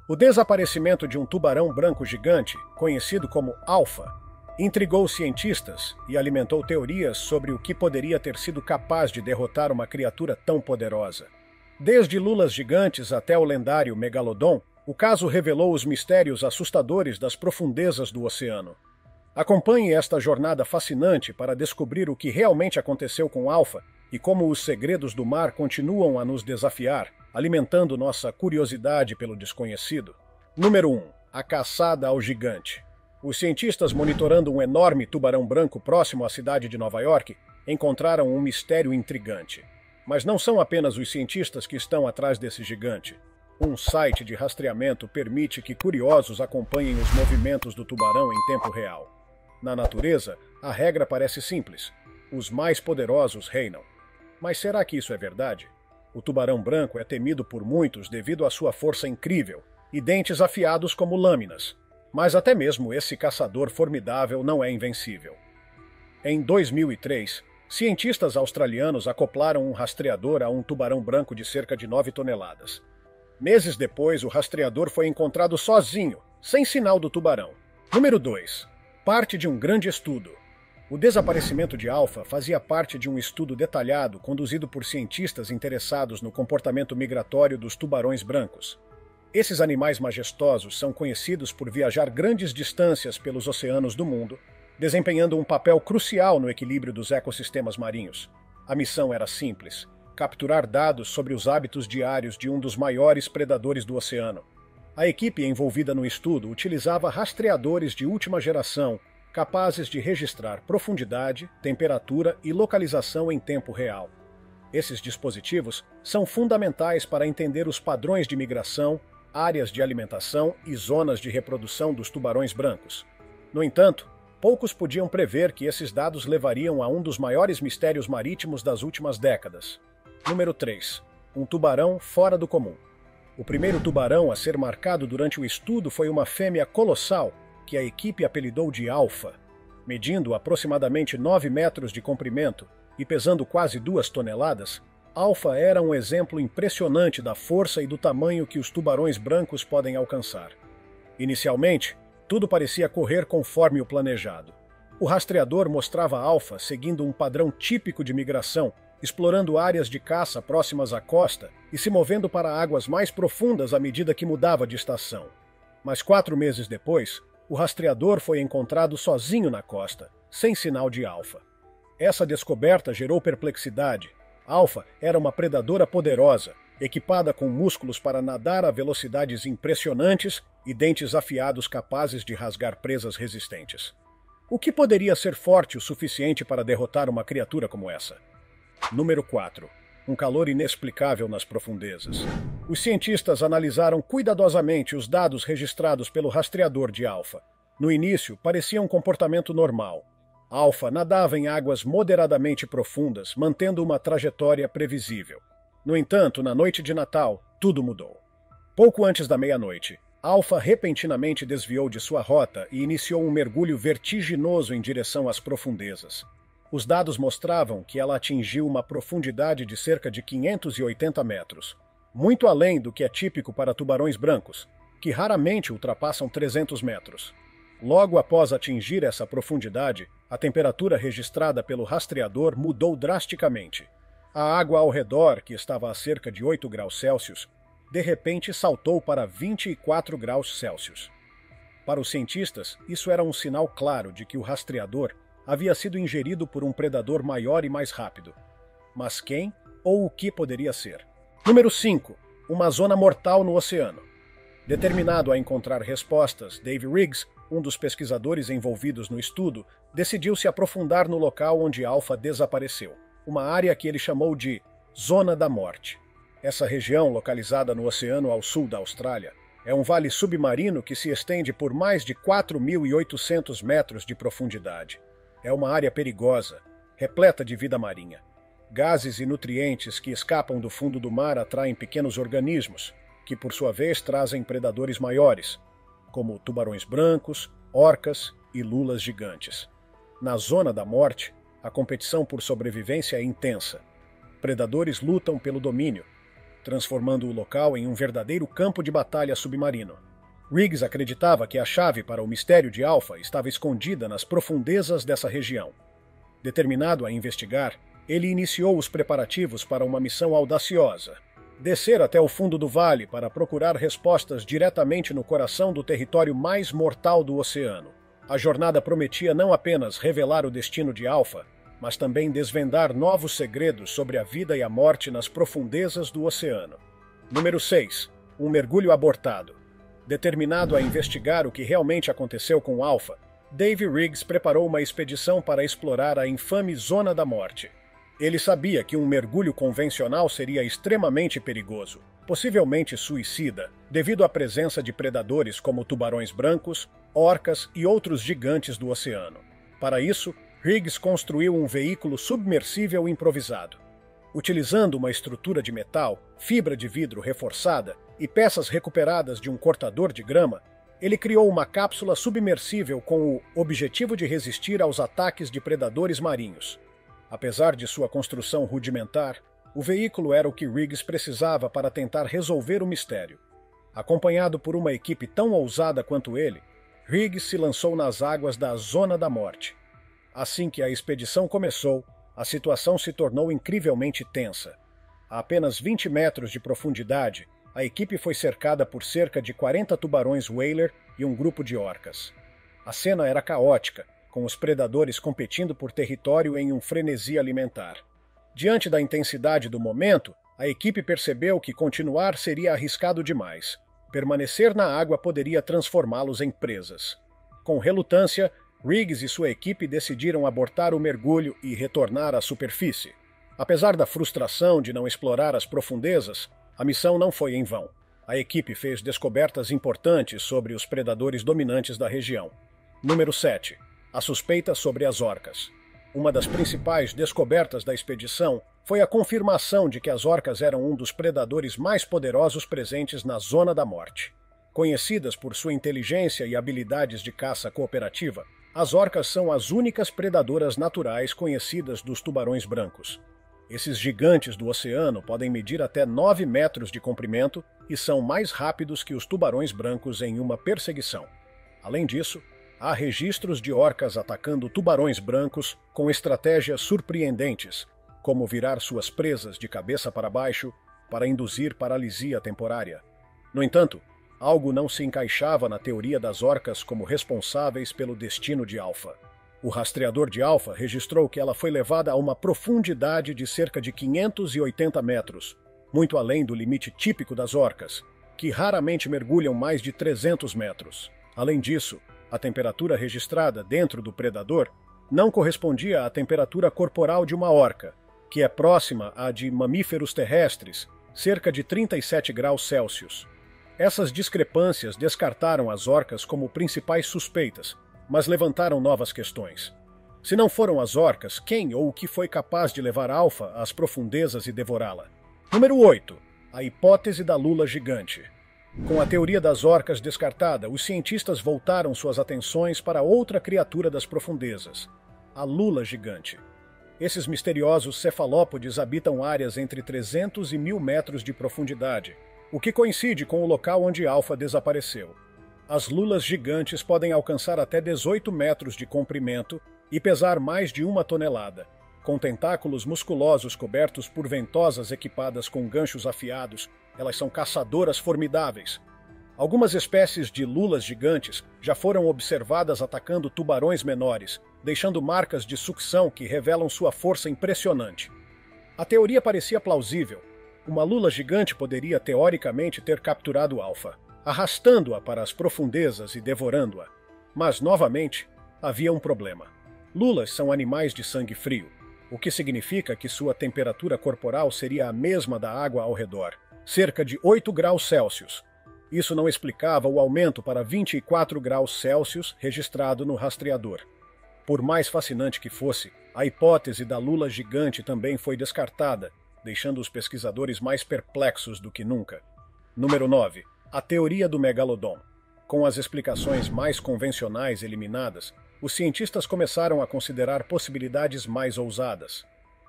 O desaparecimento de um tubarão branco gigante, conhecido como alfa, intrigou cientistas e alimentou teorias sobre o que poderia ter sido capaz de derrotar uma criatura tão poderosa. Desde lulas gigantes até o lendário megalodon, o caso revelou os mistérios assustadores das profundezas do oceano. Acompanhe esta jornada fascinante para descobrir o que realmente aconteceu com Alpha e como os segredos do mar continuam a nos desafiar, alimentando nossa curiosidade pelo desconhecido. Número 1. A caçada ao gigante. Os cientistas monitorando um enorme tubarão branco próximo à cidade de Nova York encontraram um mistério intrigante. Mas não são apenas os cientistas que estão atrás desse gigante. Um site de rastreamento permite que curiosos acompanhem os movimentos do tubarão em tempo real. Na natureza, a regra parece simples. Os mais poderosos reinam. Mas será que isso é verdade? O tubarão branco é temido por muitos devido à sua força incrível e dentes afiados como lâminas. Mas até mesmo esse caçador formidável não é invencível. Em 2003, cientistas australianos acoplaram um rastreador a um tubarão branco de cerca de 9 toneladas. Meses depois, o rastreador foi encontrado sozinho, sem sinal do tubarão. Número 2. Parte de um grande estudo. O desaparecimento de Alpha fazia parte de um estudo detalhado conduzido por cientistas interessados no comportamento migratório dos tubarões brancos. Esses animais majestosos são conhecidos por viajar grandes distâncias pelos oceanos do mundo, desempenhando um papel crucial no equilíbrio dos ecossistemas marinhos. A missão era simples: capturar dados sobre os hábitos diários de um dos maiores predadores do oceano. A equipe envolvida no estudo utilizava rastreadores de última geração, capazes de registrar profundidade, temperatura e localização em tempo real. Esses dispositivos são fundamentais para entender os padrões de migração, áreas de alimentação e zonas de reprodução dos tubarões brancos. No entanto, poucos podiam prever que esses dados levariam a um dos maiores mistérios marítimos das últimas décadas. Número 3. Um tubarão fora do comum. O primeiro tubarão a ser marcado durante o estudo foi uma fêmea colossal, que a equipe apelidou de Alpha. Medindo aproximadamente 9 metros de comprimento e pesando quase 2 toneladas, Alpha era um exemplo impressionante da força e do tamanho que os tubarões brancos podem alcançar. Inicialmente, tudo parecia correr conforme o planejado. O rastreador mostrava Alpha seguindo um padrão típico de migração, explorando áreas de caça próximas à costa e se movendo para águas mais profundas à medida que mudava de estação. Mas 4 meses depois, o rastreador foi encontrado sozinho na costa, sem sinal de Alpha. Essa descoberta gerou perplexidade. Alpha era uma predadora poderosa, equipada com músculos para nadar a velocidades impressionantes e dentes afiados capazes de rasgar presas resistentes. O que poderia ser forte o suficiente para derrotar uma criatura como essa? Número 4. Um calor inexplicável nas profundezas. Os cientistas analisaram cuidadosamente os dados registrados pelo rastreador de Alpha. No início, parecia um comportamento normal. Alpha nadava em águas moderadamente profundas, mantendo uma trajetória previsível. No entanto, na noite de Natal, tudo mudou. Pouco antes da meia-noite, Alpha repentinamente desviou de sua rota e iniciou um mergulho vertiginoso em direção às profundezas. Os dados mostravam que ela atingiu uma profundidade de cerca de 580 metros, muito além do que é típico para tubarões brancos, que raramente ultrapassam 300 metros. Logo após atingir essa profundidade, a temperatura registrada pelo rastreador mudou drasticamente. A água ao redor, que estava a cerca de 8 graus Celsius, de repente saltou para 24 graus Celsius. Para os cientistas, isso era um sinal claro de que o rastreador havia sido ingerido por um predador maior e mais rápido. Mas quem ou o que poderia ser? Número 5. Uma zona mortal no oceano. Determinado a encontrar respostas, Dave Riggs, um dos pesquisadores envolvidos no estudo, decidiu se aprofundar no local onde Alpha desapareceu, uma área que ele chamou de Zona da Morte. Essa região, localizada no oceano ao sul da Austrália, é um vale submarino que se estende por mais de 4.800 metros de profundidade. É uma área perigosa, repleta de vida marinha. Gases e nutrientes que escapam do fundo do mar atraem pequenos organismos, que por sua vez trazem predadores maiores, como tubarões brancos, orcas e lulas gigantes. Na Zona da Morte, a competição por sobrevivência é intensa. Predadores lutam pelo domínio. transformando o local em um verdadeiro campo de batalha submarino. Riggs acreditava que a chave para o mistério de Alpha estava escondida nas profundezas dessa região. Determinado a investigar, ele iniciou os preparativos para uma missão audaciosa: descer até o fundo do vale para procurar respostas diretamente no coração do território mais mortal do oceano. A jornada prometia não apenas revelar o destino de Alpha, mas também desvendar novos segredos sobre a vida e a morte nas profundezas do oceano. Número 6. Um mergulho abortado. Determinado a investigar o que realmente aconteceu com Alpha, Dave Riggs preparou uma expedição para explorar a infame Zona da Morte. Ele sabia que um mergulho convencional seria extremamente perigoso, possivelmente suicida, devido à presença de predadores como tubarões brancos, orcas e outros gigantes do oceano. Para isso, Riggs construiu um veículo submersível improvisado. Utilizando uma estrutura de metal, fibra de vidro reforçada e peças recuperadas de um cortador de grama, ele criou uma cápsula submersível com o objetivo de resistir aos ataques de predadores marinhos. Apesar de sua construção rudimentar, o veículo era o que Riggs precisava para tentar resolver o mistério. Acompanhado por uma equipe tão ousada quanto ele, Riggs se lançou nas águas da Zona da Morte. Assim que a expedição começou, a situação se tornou incrivelmente tensa. A apenas 20 metros de profundidade, a equipe foi cercada por cerca de 40 tubarões whaler e um grupo de orcas. A cena era caótica, com os predadores competindo por território em um frenesi alimentar. Diante da intensidade do momento, a equipe percebeu que continuar seria arriscado demais. Permanecer na água poderia transformá-los em presas. Com relutância, Riggs e sua equipe decidiram abortar o mergulho e retornar à superfície. Apesar da frustração de não explorar as profundezas, a missão não foi em vão. A equipe fez descobertas importantes sobre os predadores dominantes da região. Número 7. A suspeita sobre as orcas. Uma das principais descobertas da expedição foi a confirmação de que as orcas eram um dos predadores mais poderosos presentes na Zona da Morte. Conhecidas por sua inteligência e habilidades de caça cooperativa, as orcas são as únicas predadoras naturais conhecidas dos tubarões brancos. Esses gigantes do oceano podem medir até 9 metros de comprimento e são mais rápidos que os tubarões brancos em uma perseguição. Além disso, há registros de orcas atacando tubarões brancos com estratégias surpreendentes, como virar suas presas de cabeça para baixo para induzir paralisia temporária. No entanto, algo não se encaixava na teoria das orcas como responsáveis pelo destino de Alpha. O rastreador de Alpha registrou que ela foi levada a uma profundidade de cerca de 580 metros, muito além do limite típico das orcas, que raramente mergulham mais de 300 metros. Além disso, a temperatura registrada dentro do predador não correspondia à temperatura corporal de uma orca, que é próxima à de mamíferos terrestres, cerca de 37 graus Celsius. Essas discrepâncias descartaram as orcas como principais suspeitas, mas levantaram novas questões. Se não foram as orcas, quem ou o que foi capaz de levar Alpha às profundezas e devorá-la? Número 8. A hipótese da lula gigante. Com a teoria das orcas descartada, os cientistas voltaram suas atenções para outra criatura das profundezas, a lula gigante. Esses misteriosos cefalópodes habitam áreas entre 300 e 1000 metros de profundidade, o que coincide com o local onde Alpha desapareceu. As lulas gigantes podem alcançar até 18 metros de comprimento e pesar mais de 1 tonelada. Com tentáculos musculosos cobertos por ventosas equipadas com ganchos afiados, elas são caçadoras formidáveis. Algumas espécies de lulas gigantes já foram observadas atacando tubarões menores, deixando marcas de sucção que revelam sua força impressionante. A teoria parecia plausível. Uma lula gigante poderia teoricamente ter capturado Alpha, arrastando-a para as profundezas e devorando-a. Mas, novamente, havia um problema. Lulas são animais de sangue frio, o que significa que sua temperatura corporal seria a mesma da água ao redor, cerca de 8 graus Celsius. Isso não explicava o aumento para 24 graus Celsius registrado no rastreador. Por mais fascinante que fosse, a hipótese da lula gigante também foi descartada, deixando os pesquisadores mais perplexos do que nunca. Número 9. A teoria do megalodon. Com as explicações mais convencionais eliminadas, os cientistas começaram a considerar possibilidades mais ousadas.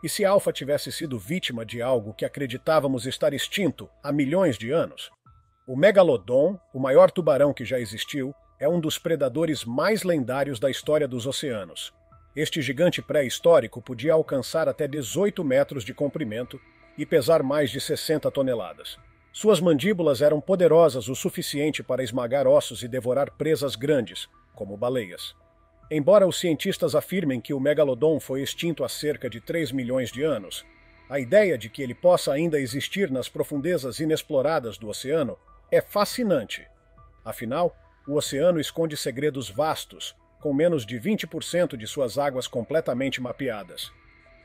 E se Alpha tivesse sido vítima de algo que acreditávamos estar extinto há milhões de anos? O Megalodon, o maior tubarão que já existiu, é um dos predadores mais lendários da história dos oceanos. Este gigante pré-histórico podia alcançar até 18 metros de comprimento e pesar mais de 60 toneladas. Suas mandíbulas eram poderosas o suficiente para esmagar ossos e devorar presas grandes, como baleias. Embora os cientistas afirmem que o Megalodon foi extinto há cerca de 3 milhões de anos, a ideia de que ele possa ainda existir nas profundezas inexploradas do oceano é fascinante. Afinal, o oceano esconde segredos vastos, com menos de 20% de suas águas completamente mapeadas.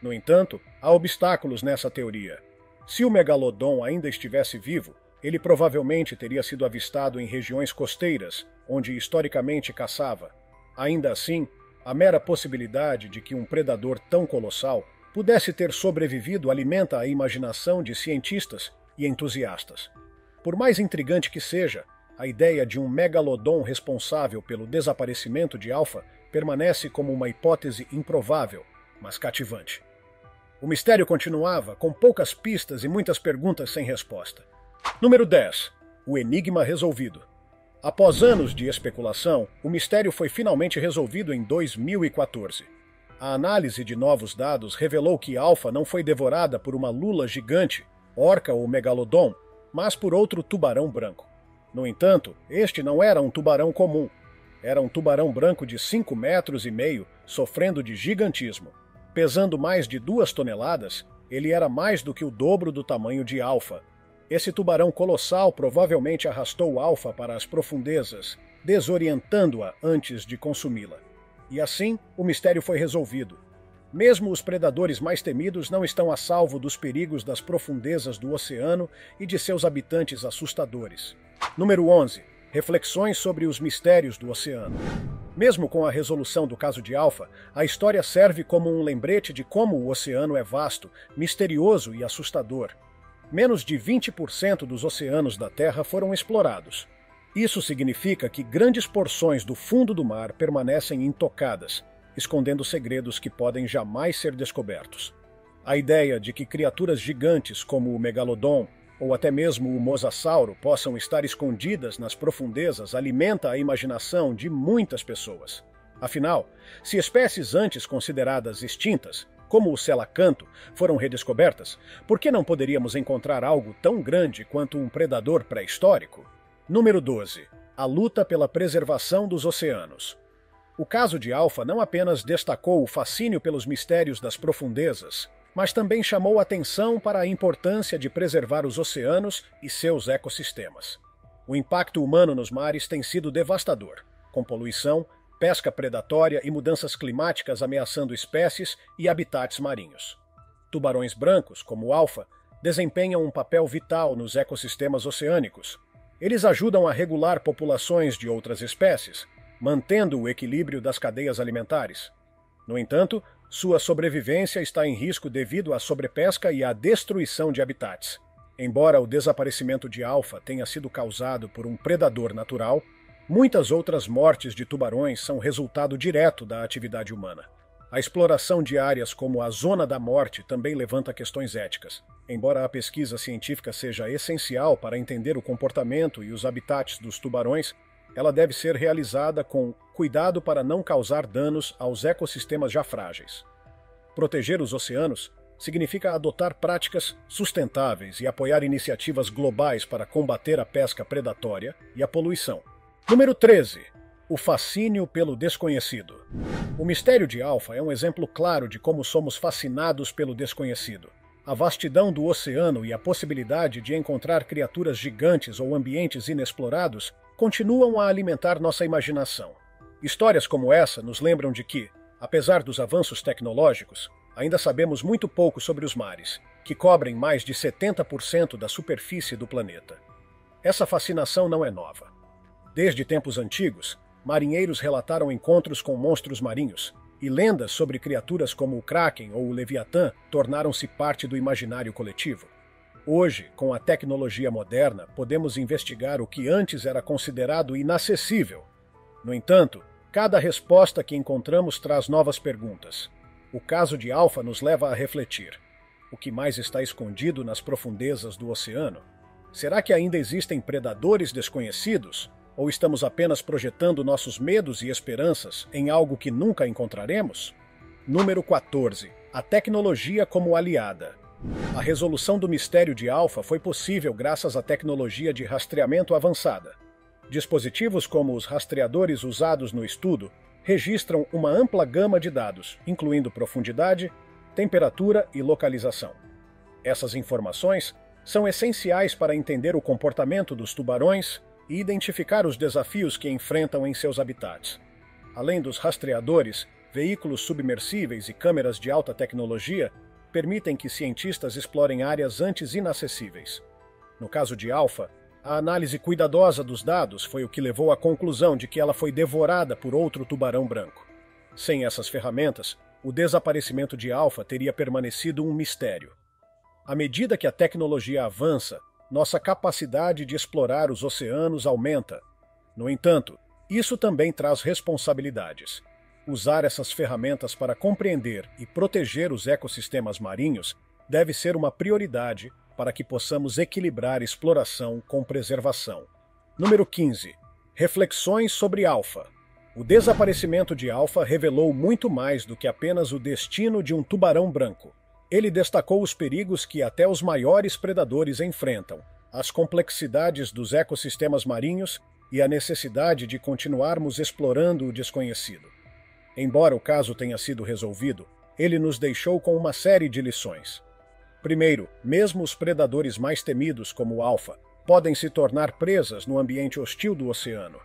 No entanto, há obstáculos nessa teoria. Se o Megalodon ainda estivesse vivo, ele provavelmente teria sido avistado em regiões costeiras, onde historicamente caçava. Ainda assim, a mera possibilidade de que um predador tão colossal pudesse ter sobrevivido alimenta a imaginação de cientistas e entusiastas. Por mais intrigante que seja, a ideia de um megalodon responsável pelo desaparecimento de Alpha permanece como uma hipótese improvável, mas cativante. O mistério continuava, com poucas pistas e muitas perguntas sem resposta. Número 10. O enigma resolvido. Após anos de especulação, o mistério foi finalmente resolvido em 2014. A análise de novos dados revelou que Alpha não foi devorada por uma lula gigante, orca ou megalodon, mas por outro tubarão branco. No entanto, este não era um tubarão comum. Era um tubarão branco de 5,5 metros, sofrendo de gigantismo. Pesando mais de 2 toneladas, ele era mais do que o dobro do tamanho de Alpha. Esse tubarão colossal provavelmente arrastou Alpha para as profundezas, desorientando-a antes de consumi-la. E assim, o mistério foi resolvido. Mesmo os predadores mais temidos não estão a salvo dos perigos das profundezas do oceano e de seus habitantes assustadores. Número 11. Reflexões sobre os mistérios do oceano. Mesmo com a resolução do caso de Alpha, a história serve como um lembrete de como o oceano é vasto, misterioso e assustador. Menos de 20% dos oceanos da Terra foram explorados. Isso significa que grandes porções do fundo do mar permanecem intocadas, escondendo segredos que podem jamais ser descobertos. A ideia de que criaturas gigantes como o Megalodon ou até mesmo o Mosasauro possam estar escondidas nas profundezas alimenta a imaginação de muitas pessoas. Afinal, se espécies antes consideradas extintas, como o selacanto, foram redescobertas, por que não poderíamos encontrar algo tão grande quanto um predador pré-histórico? Número 12. A luta pela preservação dos oceanos. O caso de Alpha não apenas destacou o fascínio pelos mistérios das profundezas, mas também chamou atenção para a importância de preservar os oceanos e seus ecossistemas. O impacto humano nos mares tem sido devastador, com poluição, pesca predatória e mudanças climáticas ameaçando espécies e habitats marinhos. Tubarões brancos, como o Alpha, desempenham um papel vital nos ecossistemas oceânicos. Eles ajudam a regular populações de outras espécies, mantendo o equilíbrio das cadeias alimentares. No entanto, sua sobrevivência está em risco devido à sobrepesca e à destruição de habitats. Embora o desaparecimento de Alpha tenha sido causado por um predador natural, muitas outras mortes de tubarões são resultado direto da atividade humana. A exploração de áreas como a Zona da Morte também levanta questões éticas. Embora a pesquisa científica seja essencial para entender o comportamento e os habitats dos tubarões, ela deve ser realizada com cuidado para não causar danos aos ecossistemas já frágeis. Proteger os oceanos significa adotar práticas sustentáveis e apoiar iniciativas globais para combater a pesca predatória e a poluição. Número 13. O fascínio pelo desconhecido. O mistério de Alpha é um exemplo claro de como somos fascinados pelo desconhecido. A vastidão do oceano e a possibilidade de encontrar criaturas gigantes ou ambientes inexplorados continuam a alimentar nossa imaginação. Histórias como essa nos lembram de que, apesar dos avanços tecnológicos, ainda sabemos muito pouco sobre os mares, que cobrem mais de 70% da superfície do planeta. Essa fascinação não é nova. Desde tempos antigos, marinheiros relataram encontros com monstros marinhos, e lendas sobre criaturas como o Kraken ou o Leviatã tornaram-se parte do imaginário coletivo. Hoje, com a tecnologia moderna, podemos investigar o que antes era considerado inacessível. No entanto, cada resposta que encontramos traz novas perguntas. O caso de Alpha nos leva a refletir. O que mais está escondido nas profundezas do oceano? Será que ainda existem predadores desconhecidos? Ou estamos apenas projetando nossos medos e esperanças em algo que nunca encontraremos? Número 14. A tecnologia como aliada. A resolução do mistério de Alpha foi possível graças à tecnologia de rastreamento avançada. Dispositivos como os rastreadores usados no estudo registram uma ampla gama de dados, incluindo profundidade, temperatura e localização. Essas informações são essenciais para entender o comportamento dos tubarões e identificar os desafios que enfrentam em seus habitats. Além dos rastreadores, veículos submersíveis e câmeras de alta tecnologia permitem que cientistas explorem áreas antes inacessíveis. No caso de Alpha, a análise cuidadosa dos dados foi o que levou à conclusão de que ela foi devorada por outro tubarão branco. Sem essas ferramentas, o desaparecimento de Alpha teria permanecido um mistério. À medida que a tecnologia avança, nossa capacidade de explorar os oceanos aumenta. No entanto, isso também traz responsabilidades. Usar essas ferramentas para compreender e proteger os ecossistemas marinhos deve ser uma prioridade para que possamos equilibrar exploração com preservação. Número 15. Reflexões sobre Alpha. O desaparecimento de Alpha revelou muito mais do que apenas o destino de um tubarão branco. Ele destacou os perigos que até os maiores predadores enfrentam, as complexidades dos ecossistemas marinhos e a necessidade de continuarmos explorando o desconhecido. Embora o caso tenha sido resolvido, ele nos deixou com uma série de lições. Primeiro, mesmo os predadores mais temidos, como o Alpha, podem se tornar presas no ambiente hostil do oceano.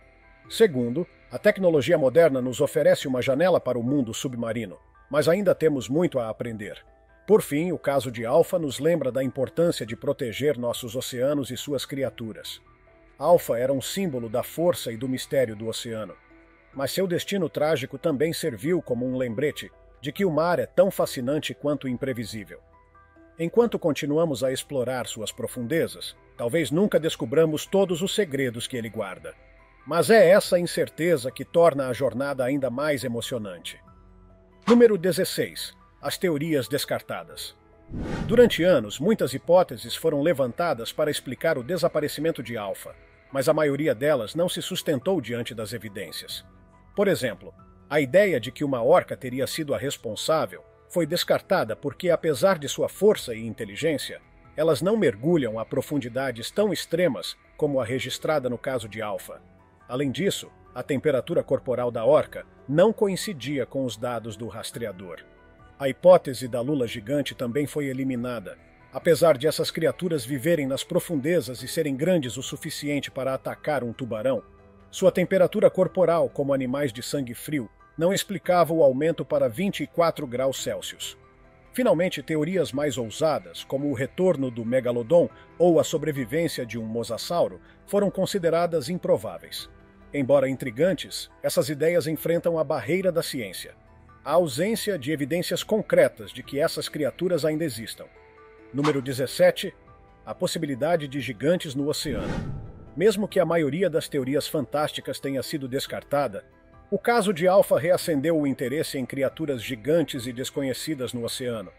Segundo, a tecnologia moderna nos oferece uma janela para o mundo submarino, mas ainda temos muito a aprender. Por fim, o caso de Alpha nos lembra da importância de proteger nossos oceanos e suas criaturas. Alpha era um símbolo da força e do mistério do oceano, mas seu destino trágico também serviu como um lembrete de que o mar é tão fascinante quanto imprevisível. Enquanto continuamos a explorar suas profundezas, talvez nunca descubramos todos os segredos que ele guarda. Mas é essa incerteza que torna a jornada ainda mais emocionante. Número 16. As teorias descartadas. Durante anos, muitas hipóteses foram levantadas para explicar o desaparecimento de Alpha, mas a maioria delas não se sustentou diante das evidências. Por exemplo, a ideia de que uma orca teria sido a responsável foi descartada porque, apesar de sua força e inteligência, elas não mergulham a profundidades tão extremas como a registrada no caso de Alpha. Além disso, a temperatura corporal da orca não coincidia com os dados do rastreador. A hipótese da lula gigante também foi eliminada. Apesar de essas criaturas viverem nas profundezas e serem grandes o suficiente para atacar um tubarão, sua temperatura corporal, como animais de sangue frio, não explicava o aumento para 24 graus Celsius. Finalmente, teorias mais ousadas, como o retorno do megalodon ou a sobrevivência de um mosasauro, foram consideradas improváveis. Embora intrigantes, essas ideias enfrentam a barreira da ciência, a ausência de evidências concretas de que essas criaturas ainda existam. Número 17. A possibilidade de gigantes no oceano. Mesmo que a maioria das teorias fantásticas tenha sido descartada, o caso de Alpha reacendeu o interesse em criaturas gigantes e desconhecidas no oceano.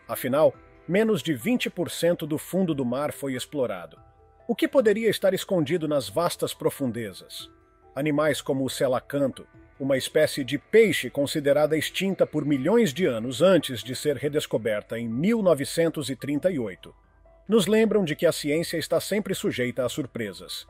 Afinal, menos de 20% do fundo do mar foi explorado. O que poderia estar escondido nas vastas profundezas? Animais como o selacanto, uma espécie de peixe considerada extinta por milhões de anos antes de ser redescoberta em 1938, nos lembram de que a ciência está sempre sujeita a surpresas.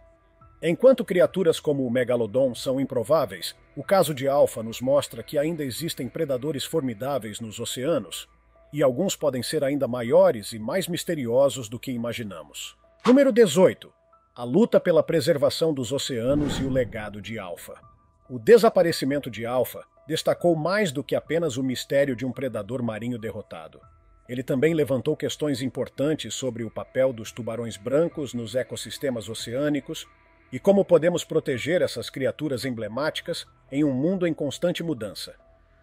Enquanto criaturas como o megalodon são improváveis, o caso de Alpha nos mostra que ainda existem predadores formidáveis nos oceanos, e alguns podem ser ainda maiores e mais misteriosos do que imaginamos. Número 18. A luta pela preservação dos oceanos e o legado de Alpha. O desaparecimento de Alpha destacou mais do que apenas o mistério de um predador marinho derrotado. Ele também levantou questões importantes sobre o papel dos tubarões brancos nos ecossistemas oceânicos e como podemos proteger essas criaturas emblemáticas em um mundo em constante mudança.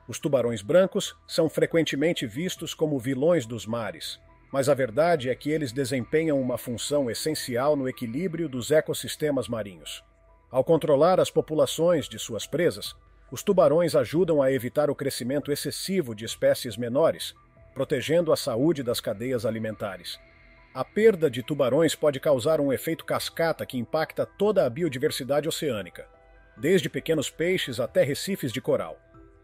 Os tubarões brancos são frequentemente vistos como vilões dos mares, mas a verdade é que eles desempenham uma função essencial no equilíbrio dos ecossistemas marinhos. Ao controlar as populações de suas presas, Os tubarões ajudam a evitar o crescimento excessivo de espécies menores, protegendo a saúde das cadeias alimentares. A perda de tubarões pode causar um efeito cascata que impacta toda a biodiversidade oceânica, desde pequenos peixes até recifes de coral.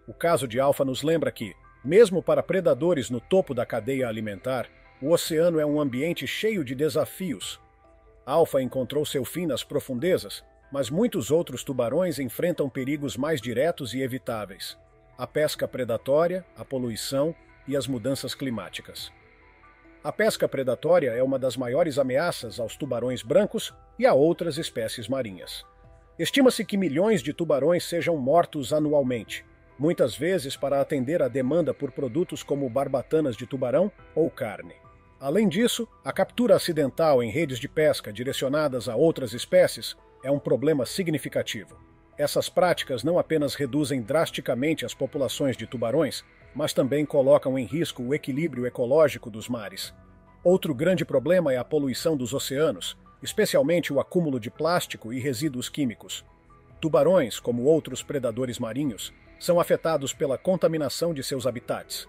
O caso de Alfa nos lembra que, mesmo para predadores no topo da cadeia alimentar, o oceano é um ambiente cheio de desafios. Alfa encontrou seu fim nas profundezas, mas muitos outros tubarões enfrentam perigos mais diretos e evitáveis: a pesca predatória, a poluição e as mudanças climáticas. A pesca predatória é uma das maiores ameaças aos tubarões brancos e a outras espécies marinhas. Estima-se que milhões de tubarões sejam mortos anualmente, muitas vezes para atender à demanda por produtos como barbatanas de tubarão ou carne. Além disso, a captura acidental em redes de pesca direcionadas a outras espécies é um problema significativo. Essas práticas não apenas reduzem drasticamente as populações de tubarões, mas também colocam em risco o equilíbrio ecológico dos mares. Outro grande problema é a poluição dos oceanos, especialmente o acúmulo de plástico e resíduos químicos. Tubarões, como outros predadores marinhos, são afetados pela contaminação de seus habitats.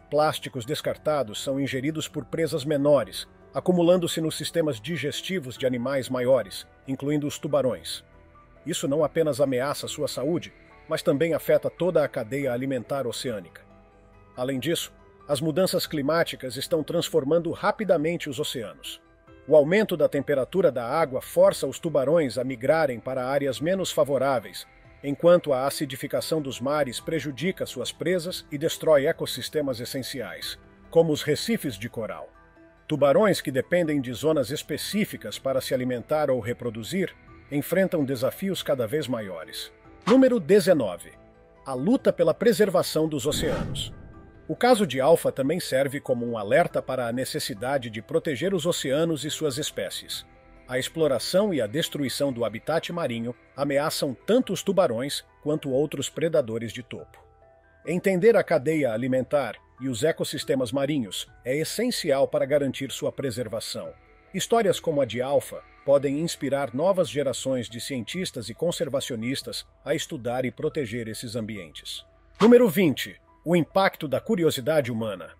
Plásticos descartados são ingeridos por presas menores, acumulando-se nos sistemas digestivos de animais maiores, incluindo os tubarões. Isso não apenas ameaça sua saúde, mas também afeta toda a cadeia alimentar oceânica. Além disso, as mudanças climáticas estão transformando rapidamente os oceanos. O aumento da temperatura da água força os tubarões a migrarem para áreas menos favoráveis, enquanto a acidificação dos mares prejudica suas presas e destrói ecossistemas essenciais, como os recifes de coral. Tubarões que dependem de zonas específicas para se alimentar ou reproduzir enfrentam desafios cada vez maiores. Número 19. A luta pela preservação dos oceanos. O caso de Alfa também serve como um alerta para a necessidade de proteger os oceanos e suas espécies. A exploração e a destruição do habitat marinho ameaçam tanto os tubarões quanto outros predadores de topo. Entender a cadeia alimentar e os ecossistemas marinhos é essencial para garantir sua preservação. Histórias como a de Alfa podem inspirar novas gerações de cientistas e conservacionistas a estudar e proteger esses ambientes. Número 20. O impacto da curiosidade humana.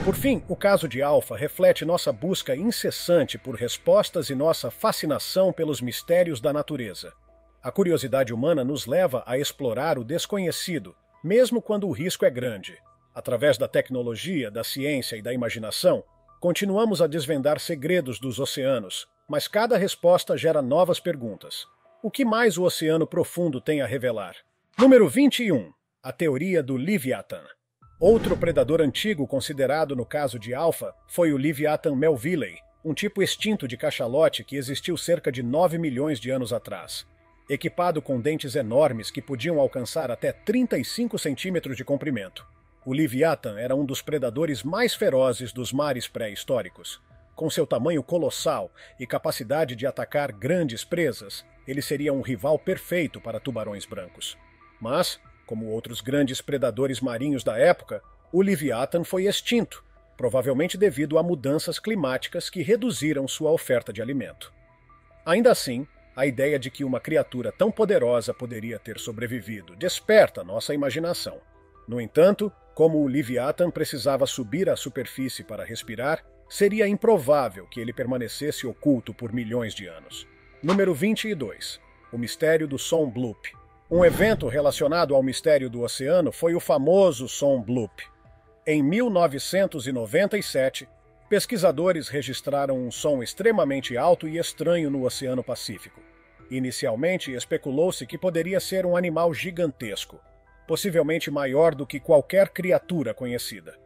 Por fim, o caso de Alfa reflete nossa busca incessante por respostas e nossa fascinação pelos mistérios da natureza. A curiosidade humana nos leva a explorar o desconhecido, mesmo quando o risco é grande. Através da tecnologia, da ciência e da imaginação, continuamos a desvendar segredos dos oceanos, mas cada resposta gera novas perguntas. O que mais o oceano profundo tem a revelar? Número 21. A teoria do Leviathan. Outro predador antigo considerado no caso de Alfa foi o Leviathan melvillei, um tipo extinto de cachalote que existiu cerca de 9 milhões de anos atrás. Equipado com dentes enormes que podiam alcançar até 35 centímetros de comprimento. O Leviathan era um dos predadores mais ferozes dos mares pré-históricos. Com seu tamanho colossal e capacidade de atacar grandes presas, ele seria um rival perfeito para tubarões brancos. Mas, como outros grandes predadores marinhos da época, o Leviathan foi extinto, provavelmente devido a mudanças climáticas que reduziram sua oferta de alimento. Ainda assim, a ideia de que uma criatura tão poderosa poderia ter sobrevivido desperta nossa imaginação. No entanto, como o Leviathan precisava subir à superfície para respirar, seria improvável que ele permanecesse oculto por milhões de anos. Número 22. O mistério do som bloop. Um evento relacionado ao mistério do oceano foi o famoso som bloop. Em 1997, pesquisadores registraram um som extremamente alto e estranho no Oceano Pacífico. Inicialmente, especulou-se que poderia ser um animal gigantesco, possivelmente maior do que qualquer criatura conhecida.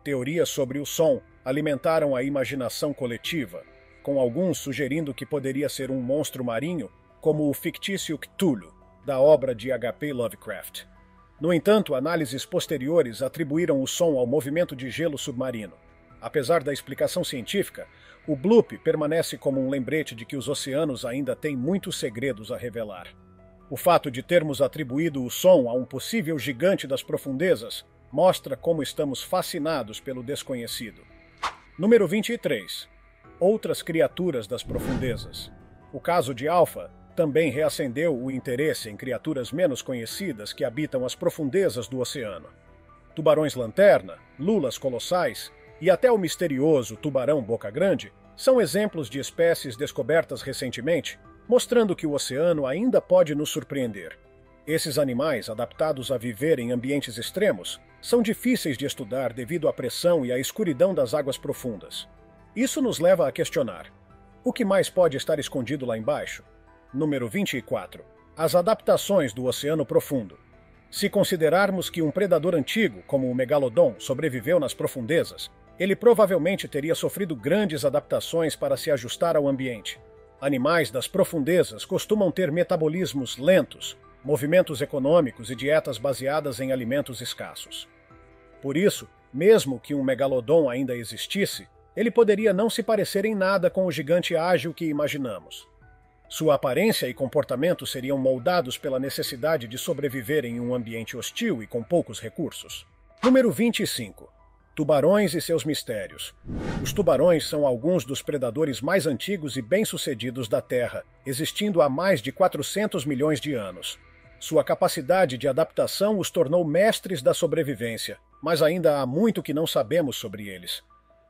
Teorias sobre o som alimentaram a imaginação coletiva, com alguns sugerindo que poderia ser um monstro marinho, como o fictício Cthulhu, da obra de H.P. Lovecraft. No entanto, análises posteriores atribuíram o som ao movimento de gelo submarino. Apesar da explicação científica, o bloop permanece como um lembrete de que os oceanos ainda têm muitos segredos a revelar. O fato de termos atribuído o som a um possível gigante das profundezas mostra como estamos fascinados pelo desconhecido. Número 23. Outras criaturas das profundezas. O caso de Alfa também reacendeu o interesse em criaturas menos conhecidas que habitam as profundezas do oceano. Tubarões-lanterna, lulas colossais e até o misterioso tubarão-boca grande são exemplos de espécies descobertas recentemente, mostrando que o oceano ainda pode nos surpreender. Esses animais, adaptados a viver em ambientes extremos, são difíceis de estudar devido à pressão e à escuridão das águas profundas. Isso nos leva a questionar: o que mais pode estar escondido lá embaixo? Número 24. As adaptações do oceano profundo. Se considerarmos que um predador antigo, como o megalodon, sobreviveu nas profundezas, ele provavelmente teria sofrido grandes adaptações para se ajustar ao ambiente. Animais das profundezas costumam ter metabolismos lentos, movimentos econômicos e dietas baseadas em alimentos escassos. Por isso, mesmo que um megalodon ainda existisse, ele poderia não se parecer em nada com o gigante ágil que imaginamos. Sua aparência e comportamento seriam moldados pela necessidade de sobreviver em um ambiente hostil e com poucos recursos. Número 25. Tubarões e seus mistérios. Os tubarões são alguns dos predadores mais antigos e bem-sucedidos da Terra, existindo há mais de 400 milhões de anos. Sua capacidade de adaptação os tornou mestres da sobrevivência, mas ainda há muito que não sabemos sobre eles.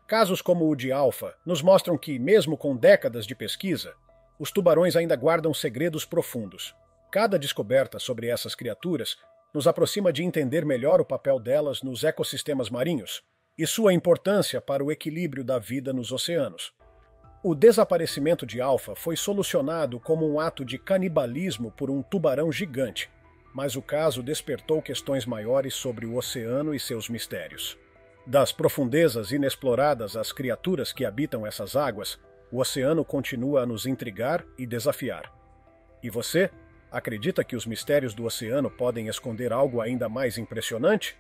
Casos como o de Alpha nos mostram que, mesmo com décadas de pesquisa, os tubarões ainda guardam segredos profundos. Cada descoberta sobre essas criaturas nos aproxima de entender melhor o papel delas nos ecossistemas marinhos e sua importância para o equilíbrio da vida nos oceanos. O desaparecimento de Alpha foi solucionado como um ato de canibalismo por um tubarão gigante, mas o caso despertou questões maiores sobre o oceano e seus mistérios. Das profundezas inexploradas às criaturas que habitam essas águas, o oceano continua a nos intrigar e desafiar. E você? Acredita que os mistérios do oceano podem esconder algo ainda mais impressionante?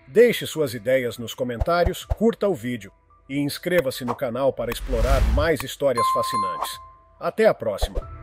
Deixe suas ideias nos comentários, curta o vídeo e inscreva-se no canal para explorar mais histórias fascinantes. Até a próxima!